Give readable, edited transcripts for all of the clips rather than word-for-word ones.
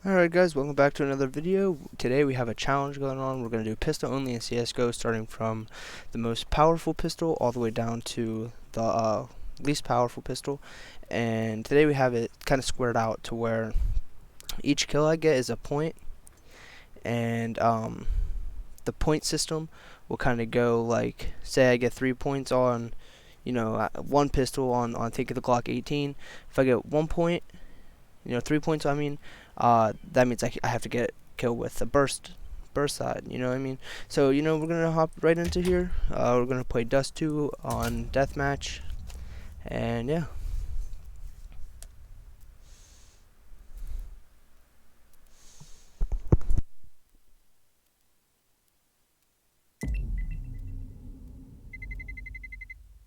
Alright guys, welcome back to another video. Today we have a challenge going on. We're going to do pistol only in CSGO, starting from the most powerful pistol all the way down to the least powerful pistol. And today we have it kind of squared out to where each kill I get is a point. And the point system will kind of go like, say I get 3 points on, one pistol on take the Glock 18. If I get 1 point, 3 points I mean, that means I have to get kill with the burst side, you know what I mean? So, we're gonna hop right into here. We're gonna play Dust 2 on Deathmatch, and yeah.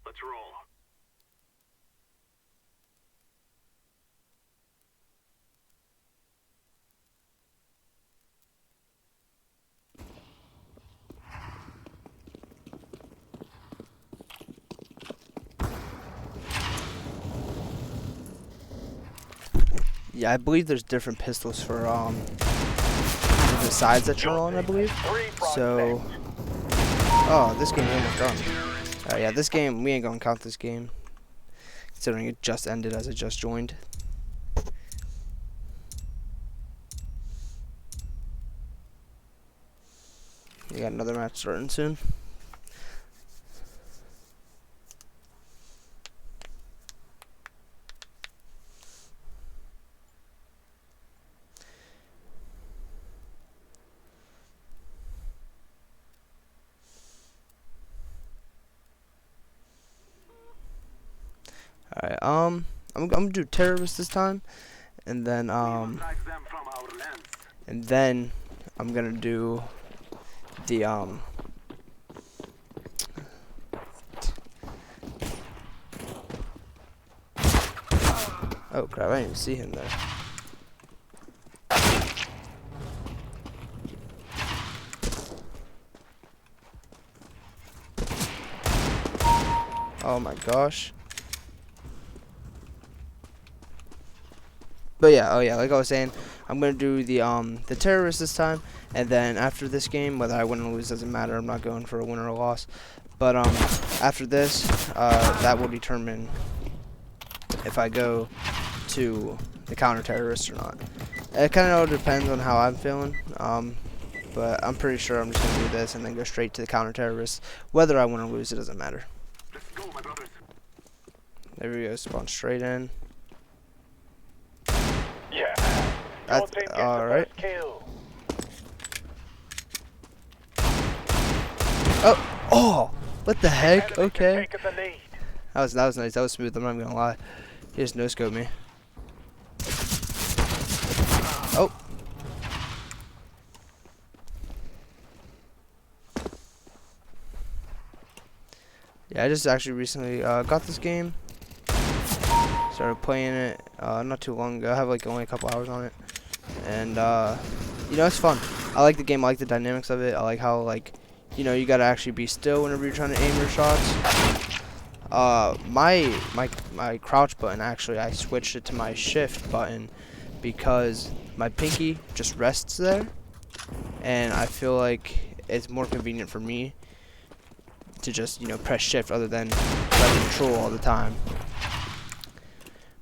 Let's roll. Yeah, I believe there's different pistols for different sides that you're on, I believe. So, oh, this game almost done. Yeah, this game, we ain't gonna count this game, considering it just ended as I just joined. We got another match starting soon. Alright, I'm gonna do terrorists this time, and then I'm gonna do the oh crap, I didn't even see him there. Oh my gosh. But yeah, like I was saying, I'm gonna do the terrorists this time, and then after this game, whether I win or lose doesn't matter. I'm not going for a win or a loss. But after this, that will determine if I go to the counter-terrorist or not. It kind of all depends on how I'm feeling. But I'm pretty sure I'm just gonna do this and then go straight to the counter-terrorist. Whether I win or lose, it doesn't matter. Let's go, my brothers. There we go. Spawn straight in. Yeah. That's alright. Oh, what the heck? Okay. That was nice. That was smooth. I'm not even gonna lie. He just no scoped me. Oh. Yeah, I just actually recently got this game. Started playing it not too long ago. I have like only a couple hours on it, and it's fun. I like the game. I like the dynamics of it. I like how you gotta actually be still whenever you're trying to aim your shots. My crouch button, actually, I switched it to my shift button because my pinky just rests there, and I feel like it's more convenient for me to just press shift other than press control all the time.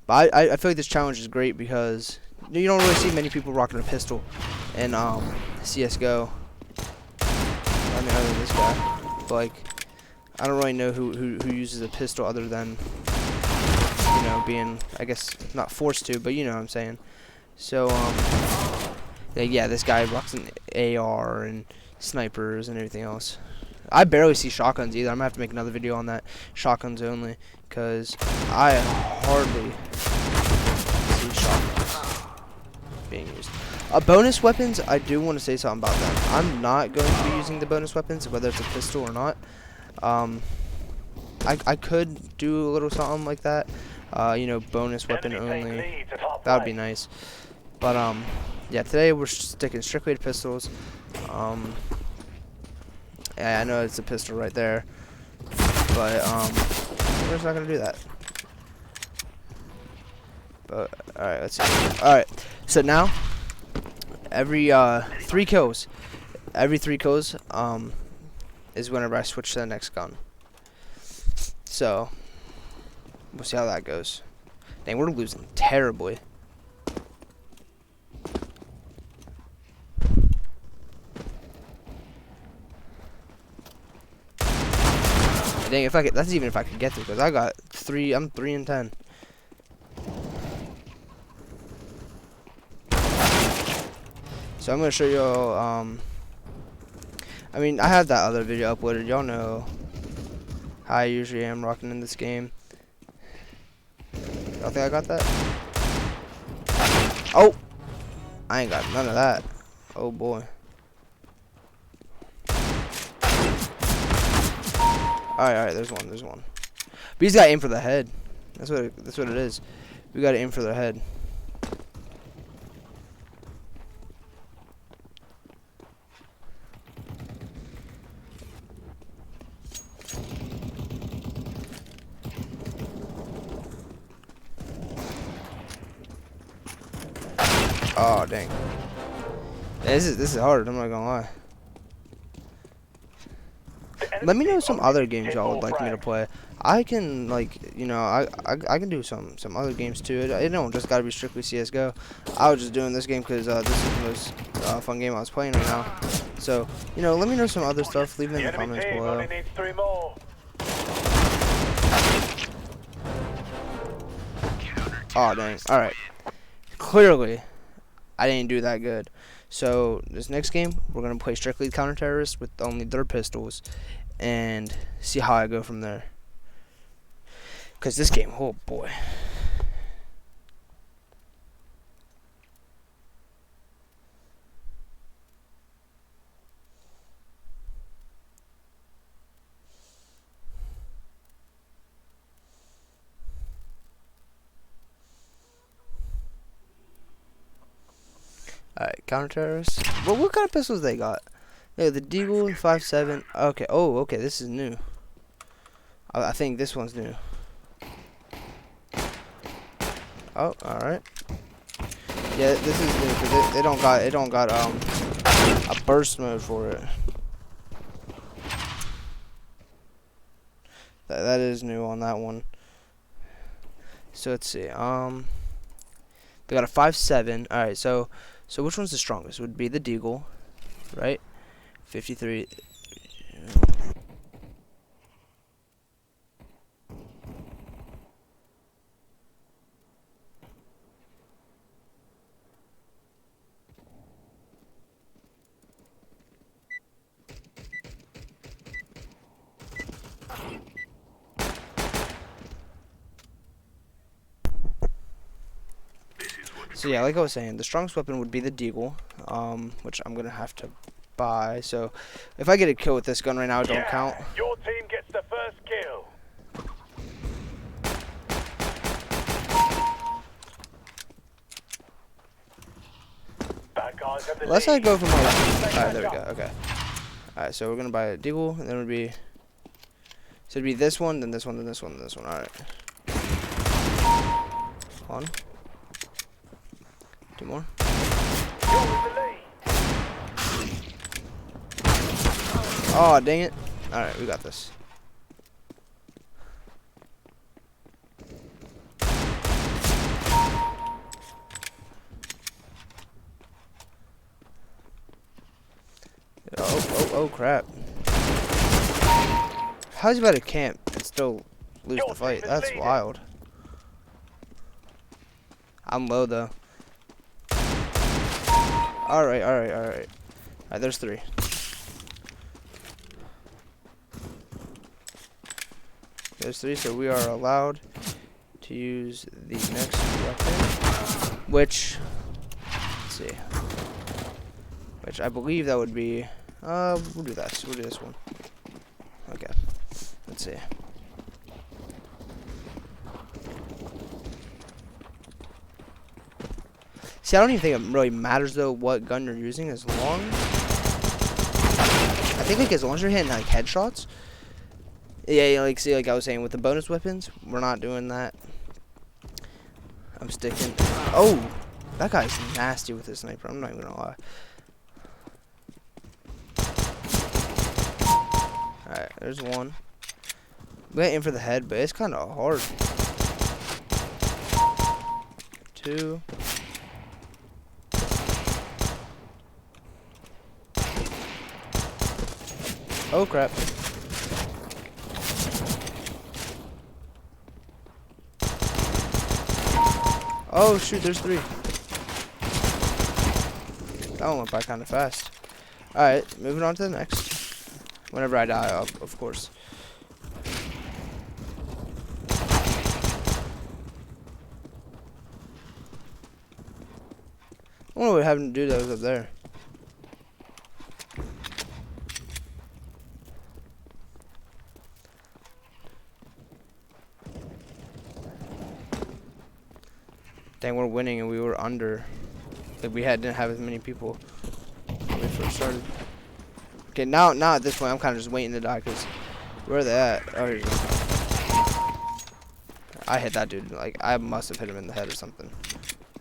But I feel like this challenge is great because you don't really see many people rocking a pistol in CSGO. I mean, other than this guy, but like I don't really know who uses a pistol other than being, I guess, not forced to, but you know what I'm saying. So yeah, this guy rocks an AR and snipers and everything else. I barely see shotguns either. I'm gonna have to make another video on that, shotguns only, because I hardly see shotguns being used. Bonus weapons, I do want to say something about that. I'm not going to be using the bonus weapons, whether it's a pistol or not. I could do a little something like that. Bonus weapon only. That would be nice. But yeah, today we're sticking strictly to pistols. Yeah, I know it's a pistol right there, but we're just not gonna do that. But alright, let's see. Alright, so now every 3 kills. Every 3 kills is whenever I switch to the next gun. So we'll see how that goes. Dang, we're losing terribly. Dang, if I could, that's even if I could get through, because I got 3. I'm 3 and 10. So I'm gonna show y'all. I mean, I have that other video uploaded. Y'all know how I usually am rocking in this game. Y'all think I got that? Oh, I ain't got none of that. Oh boy. Alright, there's one. But he's got to aim for the head. That's what it is. We got to aim for the head. Oh dang. This is hard. I'm not gonna lie. Let me know some other games y'all would like me to play. I can, like, you know, I can do some other games too. It don't just gotta be strictly CS:GO. I was just doing this game because this is the most fun game I was playing right now. So, you know, let me know some other stuff. Leave it in the comments below. Oh dang! All right, clearly I didn't do that good. So this next game, we're gonna play strictly counter-terrorist with only their pistols, and see how I go from there. Cause this game, oh boy. Alright, counter-terrorists. Well, what kind of pistols they got? Yeah, the Deagle 5.7. Okay. Oh, okay. This is new. I think this one's new. Oh, all right. Yeah, this is new because it don't got a burst mode for it. That is new on that one. So let's see. They got a 5.7. All right. So which one's the strongest? Would be the Deagle, right? 53. So yeah, like I was saying, the strongest weapon would be the Deagle, which I'm gonna have to buy. So if I get a kill with this gun right now, it don't count. Your team gets the first kill. Bad guys have the Unless lead. I go from like, alright, there we go. Okay. Alright, so we're gonna buy a Deagle, and then it would be, so it'd be this one, then this one, then this one, then this one. Alright. Hold on. 2 more. Oh, dang it. Alright, we got this. Oh, crap. How's he about to camp and still lose the fight? That's wild. I'm low, though. Alright. Alright, there's 3. There's 3, so we are allowed to use the next weapon, which, let's see, which I believe that would be, we'll do this. We'll do this one. Okay, let's see. See, I don't even think it really matters though what gun you're using, as long, I think like as long as you're hitting like headshots. Yeah, like see, like I was saying with the bonus weapons, we're not doing that. I'm sticking. Oh, That guy's nasty with his sniper, I'm not even gonna lie. Alright, there's one. We got aim for the head, but it's kinda hard. 2. Oh crap. Oh shoot, there's 3. That one went by kinda fast. Alright, moving on to the next. Whenever I die, of course. I wonder what happened to do that was up there. Dang, we're winning and we were under. Like we didn't have as many people when we first started. Okay, now at this point I'm kind of just waiting to die because where are they at? Oh, here's one. I hit that dude. Like I must have hit him in the head or something.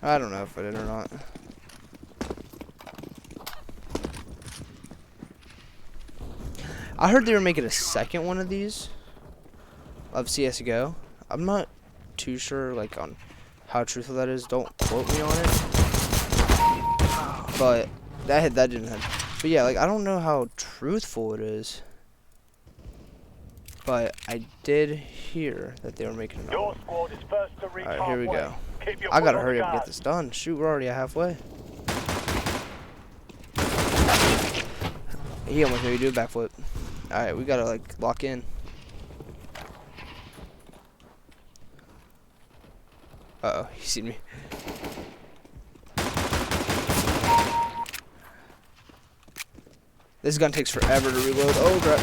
I don't know if I did or not. I heard they were making a second one of these of CS:GO. I'm not too sure like on how truthful that is. Don't quote me on it. But that didn't hit. But yeah, like I don't know how truthful it is. But I did hear that they were making another one. Squad is first to reach Alright, here we go. Keep your I gotta foot on hurry the up and get gas. this done. Shoot, we're already halfway. He almost made me do a backflip. Alright, we gotta like lock in. Uh oh, he seen me. This gun takes forever to reload. Oh crap.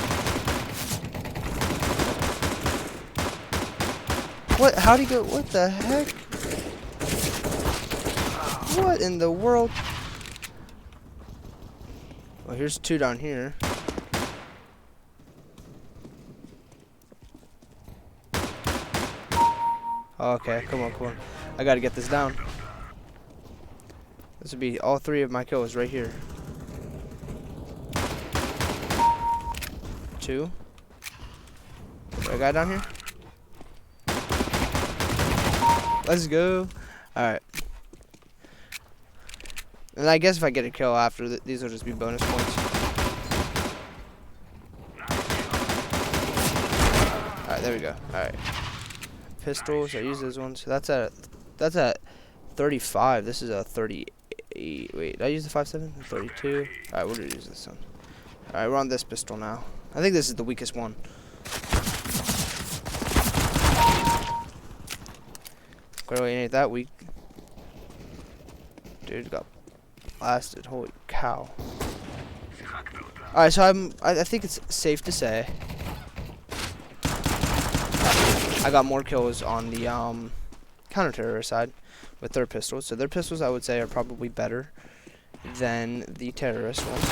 What? How'd he go? What the heck? What in the world? Well, here's 2 down here. Okay, come on, come on. I gotta get this down. This would be all 3 of my kills right here. 2. Is there a guy down here? Let's go. Alright. And I guess if I get a kill after, these will just be bonus points. Alright, there we go. Alright. Pistols, I use those ones. That's at 35. This is a 38. Wait, did I use the 5.7? 32. Alright, we're gonna use this one. Alright, we're on this pistol now. I think this is the weakest one. Clearly ain't that weak. Dude got blasted. Holy cow. Alright, so I think it's safe to say I got more kills on the counter-terrorist side with their pistols. So their pistols, I would say, are probably better than the terrorist ones.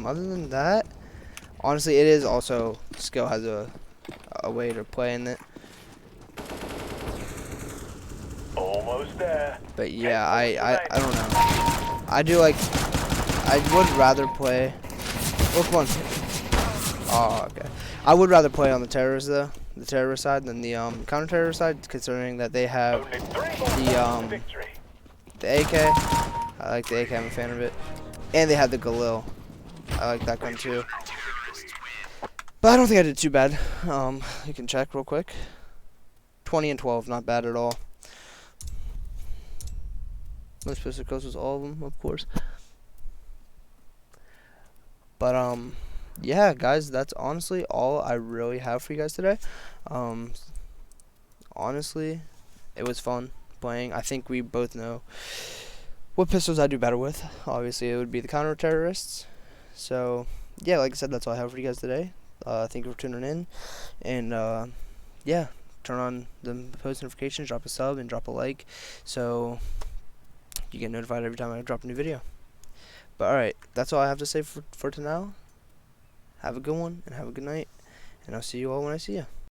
Other than that, honestly, it is also skill has a way to play in it. Almost there. But yeah, I don't know. I do like. I would rather play. Which one? Oh, okay. I would rather play on the terrorist though, the terrorist side, than the counter-terrorist side, considering that they have the AK. I like the AK. I'm a fan of it, and they have the Galil. I like that gun too. But I don't think I did too bad. You can check real quick. 20 and 12, not bad at all. Most pistol kills was all of them, of course. But yeah, guys, that's honestly all I really have for you guys today. Honestly, it was fun playing. I think we both know what pistols I do better with. Obviously, it would be the counter-terrorists. So yeah, like I said, that's all I have for you guys today. Thank you for tuning in, and yeah, turn on the post notifications, drop a sub, and drop a like, so you get notified every time I drop a new video. But alright, that's all I have to say for now. Have a good one, and have a good night, and I'll see you all when I see you.